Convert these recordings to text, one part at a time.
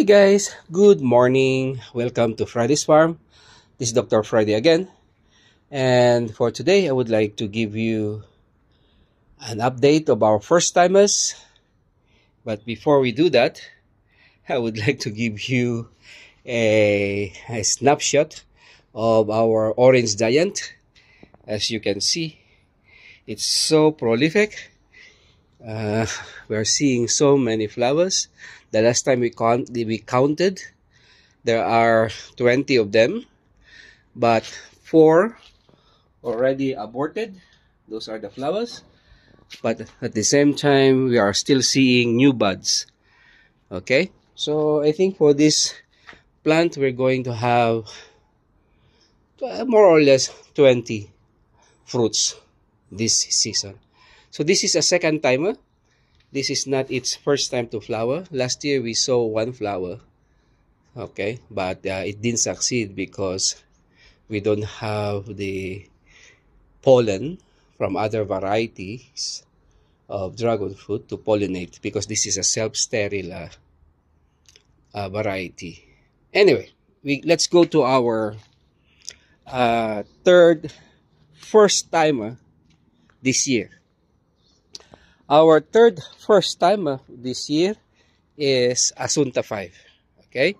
Hey guys, good morning. Welcome to Friday's Farm. This is Dr. Friday again. And for today, I would like to give you an update of our first timers. But before we do that, I would like to give you a snapshot of our orange giant. As you can see, it's so prolific. We're seeing so many flowers. The last time we counted, there are 20 of them, but 4 already aborted. Those are the flowers. But at the same time, we are still seeing new buds. Okay, so I think for this plant, we're going to have more or less 20 fruits this season. So this is a second timer. This is not its first time to flower. Last year we saw one flower. Okay, but it didn't succeed because we don't have the pollen from other varieties of dragon fruit to pollinate, because this is a self-sterile variety. Anyway, let's go to our first timer this year. Our first timer this year is Asunta 5. Okay,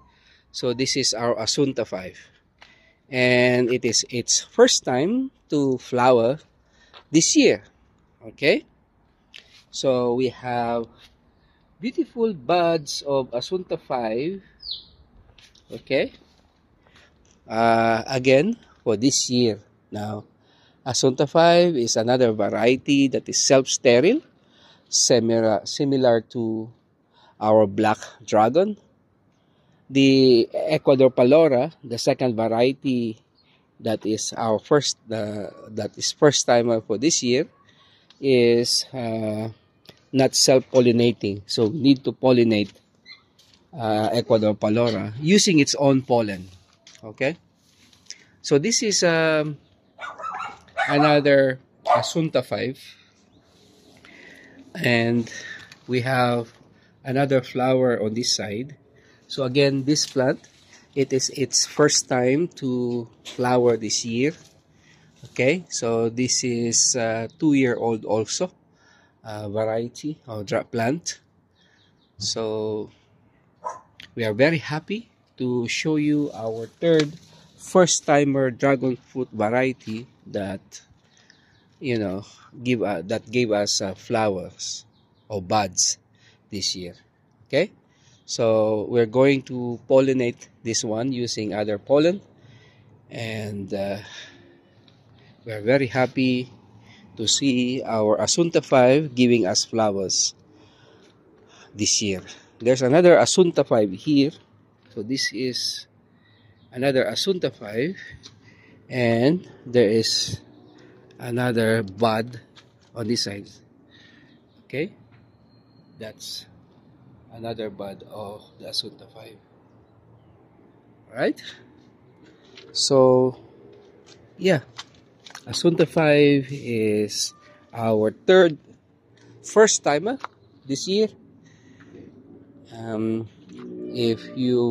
so this is our Asunta 5, and it is its first time to flower this year. Okay, so we have beautiful buds of Asunta 5. Okay, again for this year. Now, Asunta 5 is another variety that is self-sterile, similar to our black dragon. The Ecuador Palora, the second variety that is our first timer for this year, is not self-pollinating. So we need to pollinate Ecuador Palora using its own pollen. Okay, so this is another Asunta 5, and we have another flower on this side. So again, this plant, it is its first time to flower this year. Okay, so this is a 2-year-old also variety or plant. So we are very happy to show you our third first timer dragon fruit variety that gave us flowers or buds this year. Okay, so we're going to pollinate this one using other pollen, and we're very happy to see our Asunta 5 giving us flowers this year. There's another Asunta 5 here. So this is another Asunta 5, and there is another bud on this side. Okay, that's another bud of the Asunta 5. Alright, so yeah, Asunta 5 is our third first timer this year. If you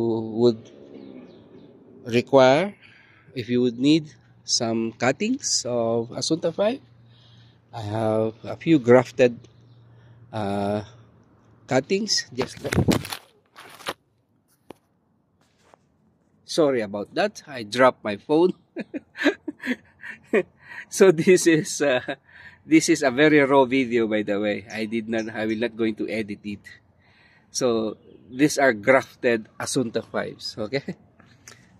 would need some cuttings of Asunta 5, I have a few grafted cuttings. Sorry about that, I dropped my phone. So this is a very raw video, by the way. I will not going to edit it. So these are grafted Asunta 5s. Okay,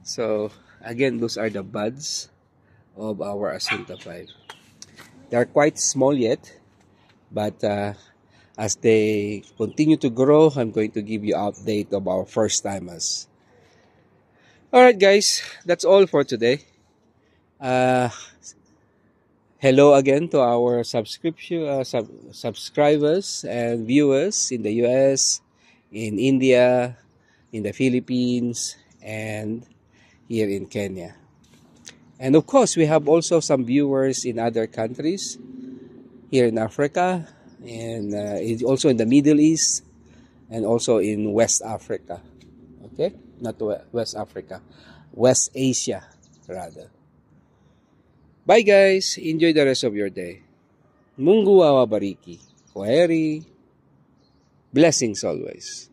so again, those are the buds of our Asunta 5. They are quite small yet, but as they continue to grow, I'm going to give you an update of our first timers. Alright guys, that's all for today. Hello again to our subscribers and viewers in the US, in India, in the Philippines, and here in Kenya. And of course, we have also some viewers in other countries, here in Africa, and also in the Middle East, and also in West Africa. Okay? Not West Africa. West Asia, rather. Bye guys. Enjoy the rest of your day. Mungu awabariki. Kwaheri. Blessings always.